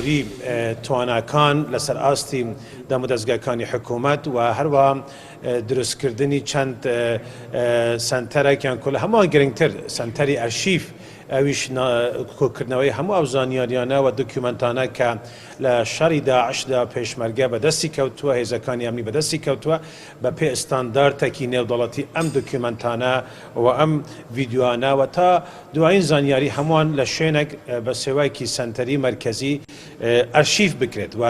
زۆری تواناکان لەسەر ئاستی دامودەستگاکانی حکوومەت و هەروە دروستکردنی چەند سنتەرێکیان کۆل هەمووان گرنگتر سنتەری ئەرشیف ئەویش کۆکردنەوەی هەموو ئەو زانیاریانە و دۆکیومنتانە کە لە شەڕی داعشدا پێشمەرگە بەدەستی کەوتووە هێزەکانی ئەمنی بەدەستی کەوتووە بە پێ ئستانداردێکی نێودەوڵەتی ئەم دۆکیومنتانە و ئەم ڤیدیۆانە و تا دوایین زانیاری هەمووان لە شوێنێک بە سێوایکی سنتەری مەرکەزی ئەرشیف بکرێت و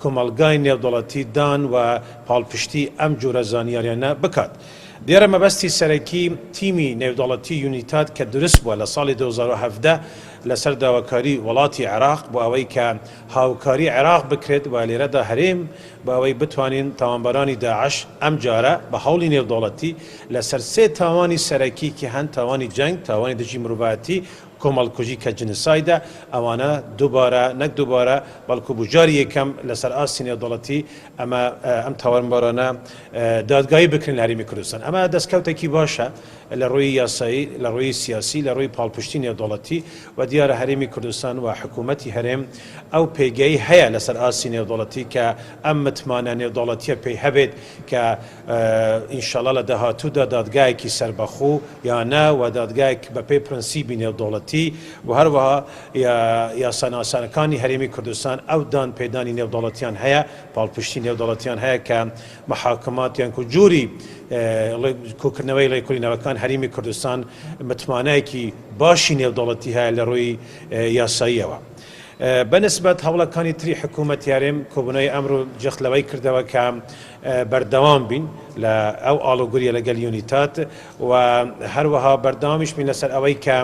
کۆمەڵگای نێودەوڵەتی دان و پاڵپشتی ئەم جۆرە زانیاریانە بکات. دیارە مەبەستی سەرەکی تیمی نێودەوڵەتی یونیتات کە دروست بووە لە ساڵی 2017 لەسەر داواکاری وڵاتی عێراق بۆ ئەوەی کە هاوکاری عێراق بکرێت و لێرەدا هەرێم بە ئەوەی بتوانین تاوانبارانی داعش ئەم جارە بە هەوڵی نێودەوڵەتی لەسەر سێ تاوانی سەرەکی کە هەن تاوانی جەنگ، تاوانی دژی مرۆڤایەتی، کۆمەڵکوژی کە جنسایدا ئەوانە دووبارە نەک دووبارە بەڵکو بوجاری یەکەم لەسەر ئاستی نێودەوڵەتی ئەم تاوانبارانە دادگایی بکرێن لە هەرێمی کوردستان. ئەمە دەستکەوتێکی باشە لە ڕووی یاسایی، لە ڕووی سیاسی، لە ڕووی پاڵپشتی نێودەوڵەتی و دیارە هەرێمی کوردستان و حکوومەتی هەرێم ئەو پێگەی هەیە لەسەر ئاستی نێودەوڵەتی کە ئەم متمانە نێودەوڵەتیە پێی هەبێت کە ئینشەڵا لە داهاتوودا دادگایەکی سەربەخۆ یانە و دادگایەک بە پێی پرەنسیبی نێودەوڵەتی و هەروەها یاساناسانەکانی هەرێمی کوردستان ئەو دان پێدانی نێودەوڵەتیان هەیە، پاڵپشتی نێودەوڵەتیان هەیە کە محاکماتیان و جووری کۆکردنەوەی لێکۆڵینەوەکان هەرێمی کوردستان متمانەیەکی باشی نێودەوڵەتی هەیە لە ڕووی یاساییەوە. بەنسبەت هەوڵەکانی تری حکوومەتی هەرێم کۆبوونەوەی ئەمڕۆ جەخلەوەی کردەوە کە بەردەوام بین لە ئەو ئاڵۆگوریە لەگەل یونیتات و هەروەها بەردەوامیش بین لەسەر ئەوەی کە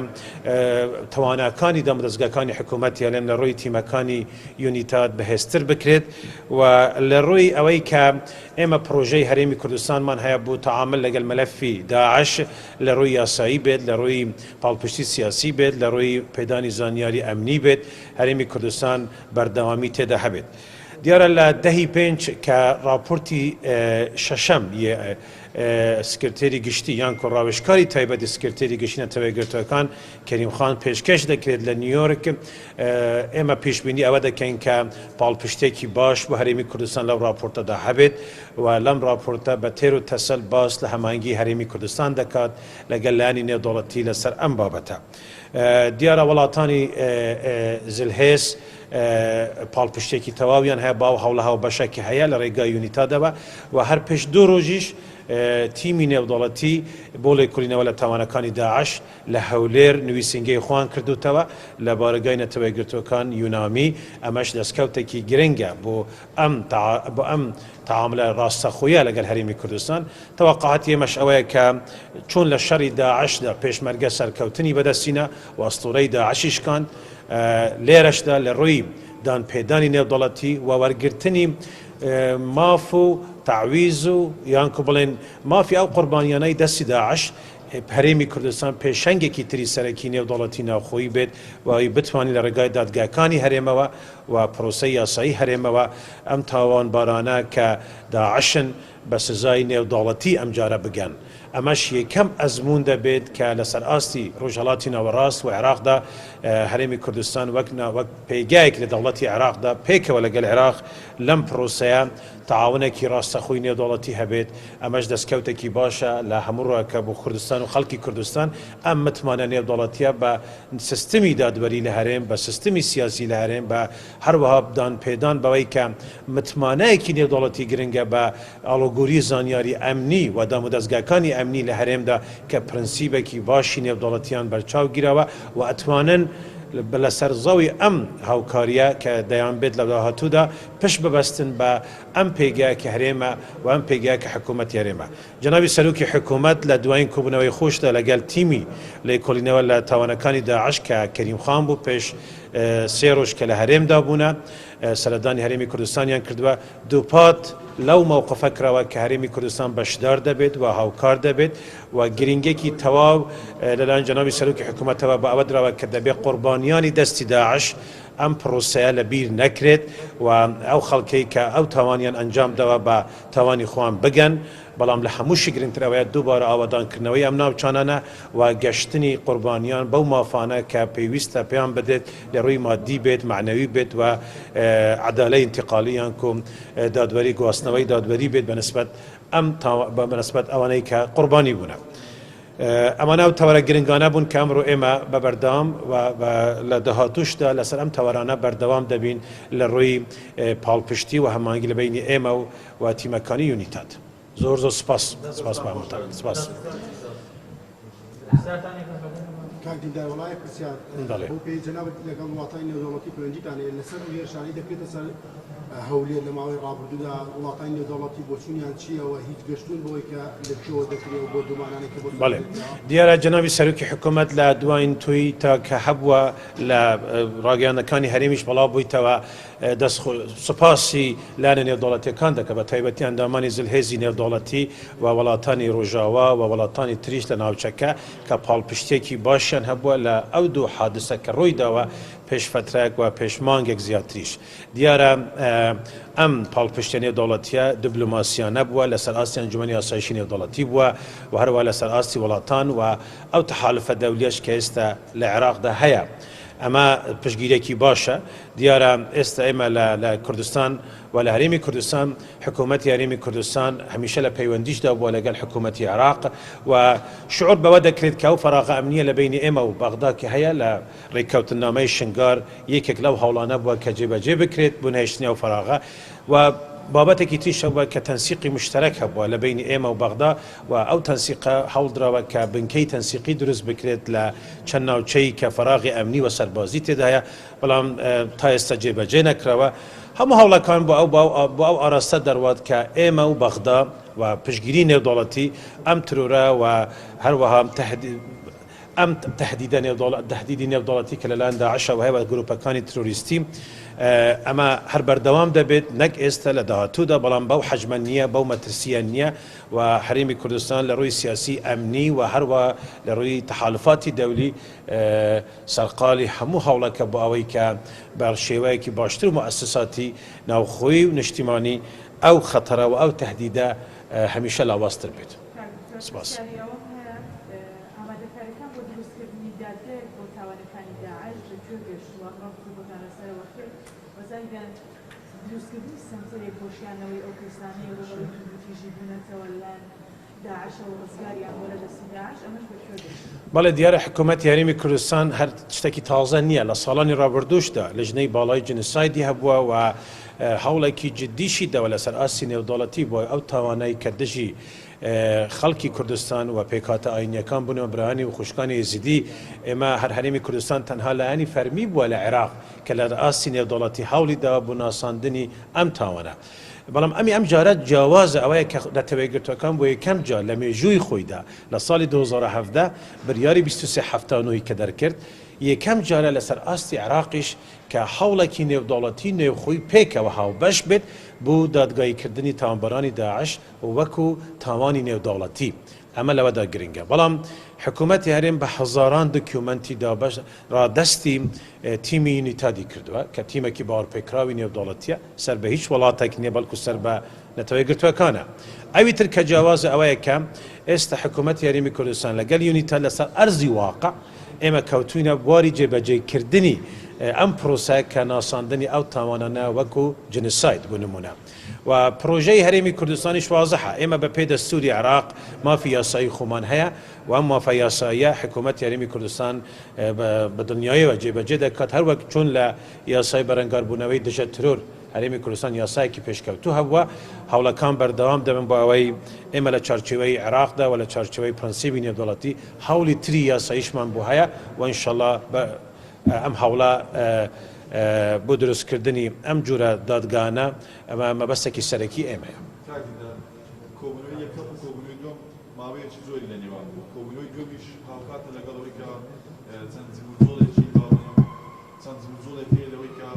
تواناکانی دامودەستگاکانی حکوومەتی هەرێم لە ڕووی تیمەکانی یونیتات بەهێزتر بکرێت و لە ڕووی ئەوەی کە ئێمە پرۆژەی هەرێمی کوردستانمان هەیە بۆ تەعامل لەگەڵ مەلەفی داعش لە ڕووی یاسایی بێت، لە ڕووی پاڵپشتی سیاسی بێت، لە ڕووی پێدانی زانیاری ئەمنی بێت، هەرێمی کوردستان بەردەوامی تێدا هەبێت. دیارە لە دەهی پێنج کە راپۆرتی شەشەم سکرتێری گشتی یان کۆڕاوێژکاری تایبەتی سکرتێری گشتی نەتەوەی گرتوەکان کەریمخان پێشکەش دەکرێت لە نیویۆرک ئێمە پێشبینی ئەوە دەکەین کە پاڵپشتێکی باش بۆ هەرێمی کوردستان لەو راپۆرتەدا هەبێت و لەم راپۆرتە بە تێر و تەسەل باس لە هەمانگی هەرێمی کوردستان دەکات لەگەڵ لایەنی نێودەوڵەتی لەسەر ئەم بابەتە. دیارە وڵاتانی زلهێز پاڵپشتێکی تەواویان هەیە باو هەوڵە هاو بەشێکی هەیە لە ڕێگای یونیتادەوە و هەر پێش دوو ڕۆژیش تیمی نێودەوڵەتی بۆ لێکۆڵینەوە لە تاوانەکانی داعش لە هەولێر نوویسینگەی خوان کردوتەوە لە بارگای نەتەوەی گرتوەکان یونامی. ئەمەش دەستکەوتێکی گرنگە بۆ ئەم تعاملە ڕاستەخۆیە لەگەڵ هەرێمی کوردستان. تەوەقعاتی ئێمەش ئەوەیە کە چۆن لە شەڕی داعشدا پێشمەرگە سەرکەوتنی بەدەستینە و ئەستوڕەی داعشیشکان لێرەشدا لە ڕووی دانپێدانی نێودەوڵەتی و وەرگرتنی ماف و تعویز و یان کو بڵێن مافی ئەو قوربانیانەی دەستی داعش هەرێمی کوردستان پێشەنگێکی تری سەرەکی نێودەوڵەتی ناوخۆیی بێت و بتوانین لە ڕێگای دادگاکانی هەرێمەوە و پرۆسەی یاسایی هەرێمەوە ئەم تاوانبارانە کە داعشن بە سزای نێودەوڵەتی ئەم جارە بگەن. ئەمەش یەکەم ئەزمون دەبێت کە لەسەر ئاستی ڕۆژهەڵاتی ناوەڕاست و عێراقدا هەرێمی کوردستان وەک پێگایەک لە دەوڵەتی عێراقدا پێکەوە لەگەڵ عێراق لەم پرۆسەیە تعاونێکی ڕاستەخۆی نێودەوڵەتی هەبێت. ئەمەش دەستکەوتێکی باشە لە هەموو ڕۆیەکە بۆ کوردستان و خەڵکی کوردستان ئەم متمانە نێودەوڵەتیە بە سیستمی دادوەری لە هەرێم، بە سیستمی سیاسی لە هەرێم، بە هەروەها بدان پێدان بەوەی کە متمانەیەکی نێودەوڵەتی گرنگە بە ئاڵۆگوری زانیاری ئەمنی و دامودەستگاکانی ئەمنی لە هەرێمدا کە پرەنسیبێکی باشی نێودەوڵەتیان بەرچاو گیرەوە و ئەتوانن لەسەر زەوی ئەم هاوکاریە کە دەیان بێت لە داهاتوودا پشت ببەستن بە ئەم پێگایە کە هەرێمە و ئەم پێگایە کە حکوومەتی هەرێمە. جەنابی سەرۆکی حکوومەت لە دوایین کۆبوونەوەی خۆشدا لەگەڵ تیمی لێکۆڵینەوە لە تاوانەکانی داعش کە کەریمخان بوو پێش سێ ڕۆژ کە لە هەرێمدا بوونە سەردانی هەرێمی کوردستانیان کردووە دووپات لەو مووقفە کراوە کە هەرێمی کوردستان بەشدار دەبێت و هاوکار دەبێت و گرنگێکی تەواو لەلایەن جەنابی سەرۆکی حکوومەتەوە بە ئەوە دراوە کە دەبێت قوربانیانی دەستی داعش ئەم پرۆسەیە لە بیر نەکرێت و ئەو خەڵکەی کە ئەو تاوانیان ئەنجام دەوە بە تاوانی خۆیان بگەن بەڵام لە هەمووشی گرنگترەوەیە دووبارە ئاوادانکردنەوەی ئەم ناوچانانە و گەشتنی قوربانیان بەو مافانە کە پێویستە پێیان بدێت لە ڕووی مادی بێت معنەوی بێت و عەدالەی انتقالیان کۆم دادوەری گواستنەوەی دادوەری بێت بەنسبەت ئەوانەی کە قوربانی بوونە. ئەمانە تەوەرە گرنگانە بوون کە ئەمڕۆ ئێمە بەبەردەوام لە داهاتووشدا لەسەر ئەم تەوەرانە بەردەوام دەبین لە ڕووی پاڵپشتی و هەمانگی لە بینی ئێمە و تیمەکانی یونیتات. زۆر سپاس سپاس. کاکدیندار وڵای پرسیار بۆ پێی جەنابەت لەگەڵ وڵاتانی نێودەوڵەتی پەیوەندیتانەیە لەسەر هێرشانی دەکرێتە سەر هەولێر لە ماوەی ڕابردوودا وڵاتانی نێودەوڵەتی بۆچوونیان چیەوە هیچ گەشتون بۆی کە لەکوێوە دەکرێت بۆ دومانانێک بۆ بەڵێ دیارە جەنابی سەرۆکی حکوومەت لە دوایین توی تا کە هەبووە لە ڕاگەیاندەکانی هەرێمیش بەڵاو بوویتەوە دەست سوپاسی لایەنە نێودەوڵەتیەکان دەکە بە تایبەتی ئەندامانی زلهێزی نێودەوڵەتی و وڵاتانی ڕۆژاوا و وڵاتانی تریش لە ناوچەکە کە پاڵپشتێکی باشیان هەبووە لە ئەو دوو حادسە کە ڕووی داوە پێش فترێک و پێشمانگێک زیاتریش دیارە ئەم پاڵپشتە نێودەوڵەتیە دیبلۆماسیانە بووە لەسەر ئاستی ئەنجومەنی ئاسایشی نێودەوڵەتی بووە و هەروە لەسەر ئاستی وڵاتان و ئەو تەحالفە دەولیەش کە ئێستا لە عێراقدا هەیە. ئەمە پشگیرێکی باشە دیارە ئێستا ئێمە لە کوردستان و لە هەرێمی کوردستان حکوومەتی هەرێمی کوردستان هەمیشە لە پەیوەندیشدا بووە لەگەڵ حکوومەتی عێراق و شعور بەوە دەکرێت کە ئەو فەراغە ئەمنیە لە بینی ئێمە و بەغدا کە هەیە لە ڕێککەوتنامەی شنگار یەکێک لەو هەوڵانە بووە کە جێبەجێ بکرێت بۆ نهێشتنی ئەو فەراغە و بابەتێکی تریشە بووە کە تەنسیقی مشتەرەک هەبووە لە بینی ئێمە و بەغدا و ئەو تەنسیقە هەوڵدراوە کە بنکەی تەنسیقی دروست بکرێت لە چەند ناوچەی کە فەراغی ئەمنی و سەربازی تێدایە بەڵام تا ئێستا جێبەجێ نەکراوە هەموو هەوڵەکان بۆ ئەو ئاراستە دەڕوات کە ئێمە و بەغدا و پشگیری نێودەوڵەتی ئەم ترورە و هەروەها ئەم تهدیدی نێودەوڵەتی کە لەلایەن داعشە و هەیە گروپەکانی تروریستی ئەمە هەر بەردەوام دەبێت نەک ئێستا لە داهاتوودا بەڵام بەو حەجمە نییە بەو مەترسیە نییە و هەرێمی کوردستان لە ڕووی سیاسی ئەمنی و هەروە لە ڕووی تەحالفاتی دەولی سەرقالی هەموو هەوڵەکە بۆ ئەوەی کە بە شێوەیەکی باشتر و مؤسساتی ناوخۆیی و نیشتیمانی ئەو خەتەرە و ئەو تهدیدە هەمیشە لاوااستر بێت. سپاس. دروستکردنی سنتەرێک بۆشیانەوەی ئەو کەسانەی ڕۆژی تووتیژی بوونەتەوە لە داعشە و ڕزگاریان بۆ لە دەستی داعش ئەمەش بەکوێ بەڵێ دیارە حکوومەتی هەرێمی کوردستان هەر شتێکی تازە نییە لە ساڵانی ڕابردووشدا لە ژنەی باڵای جنسایدی هەبووە و هەوڵێکی جدیشی داوە لەسەر ئاستی نێودەوڵەتی بۆ ئەو تاوانەی کە دژی خەڵکی کوردستان و پێکاتە ئاینیەکان بوونەوە برایانی و خوشکانی یزیدی ئێمە هەر هەرێمی کوردستان تەنها لایەنی فەرمی بووە لە عێراق کە لە ئاستی نێودەوڵەتی هەوڵی داوە بۆ ناساندنی ئەم تاوانە. بەڵام ئەم جارە جیاوازە ئەوەیە کە لە تەوێگرتوەکان بۆ یەکەم جار لە مێژووی خۆیدا لە ساڵی 2017 بریاری 23/79 کە دەرکرد یەکەم جارە لەسەر ئاستی عێراقیش کە هەوڵێکی نێودەوڵەتی نێوخۆی پێکەوە هاوبەش بێت بۆ دادگاییکردنی تاوانبەرانی داعش وەکو تاوانی نێودەوڵەتی ئەمە لەوەدا گرنگە. بەڵام حکوومەتی هەرێم بە هەزاران دکیومنتی دابش ڕادەستی تیمی یونیتادی کردووە کە تیمێکی باوەڕپێکراوی نێودەوڵەتیە سەر بە هیچ وڵاتێک نییە بەڵکو سەر بە نەتەوەی گرتوەکانە. ئەوی تر کە جیاوازە ئەوەیە کە ئێستا حکوومەتی هەرێمی کوردستان لەگەڵ یونیتا لەسەر ئەرزی واقع ئێمە کەوتوینە بواری جێبەجێکردنی ئەم پرۆسەیە کە ناساندنی ئەو تاوانانە وەکو جنساید بۆ نمونە و پرۆژەی هەرێمی کوردستانیش وازەحە ئێمە بە پێی دەستوری عێراق مافی یاسایی خۆمان هەیە و ئەم مافە یاساییە حکوومەتی هەرێمی کوردستان بە دڵنیاییەوە جێبەجێ دەکات هەروەک چۆن لە یاسای بەرەنگاربوونەوەی دژە ترۆر هەرێمی کوردستان یاسایەکی پێشکەوتوو هەبووە هەوڵەکان بەردەوام دەبن بۆ ئەوەی ئێمە لە چارچێوەی عێراقدا و لە چارچێوەی پرەنسیبی نێودەوڵەتی هەوڵی تری یاساییشمان بۆ هەیە و ئینشەڵڵا ئەم هەوڵە بۆ دروستکردنی ئەم جورە دادگانە ئەمە مەبەستێکی سەرەکی ئێمەیە. کۆبوونەوەی یەکەم و کۆبوونەوەی دووەم ماوەیەکی زۆری لە نێوان بوو. کۆبوونەوەی دووەمیش هاوکاتە لەگەڵەوەی کە چەند زیموزۆڵێکی چەند زیموزۆڵێک هەیە لەوەی کە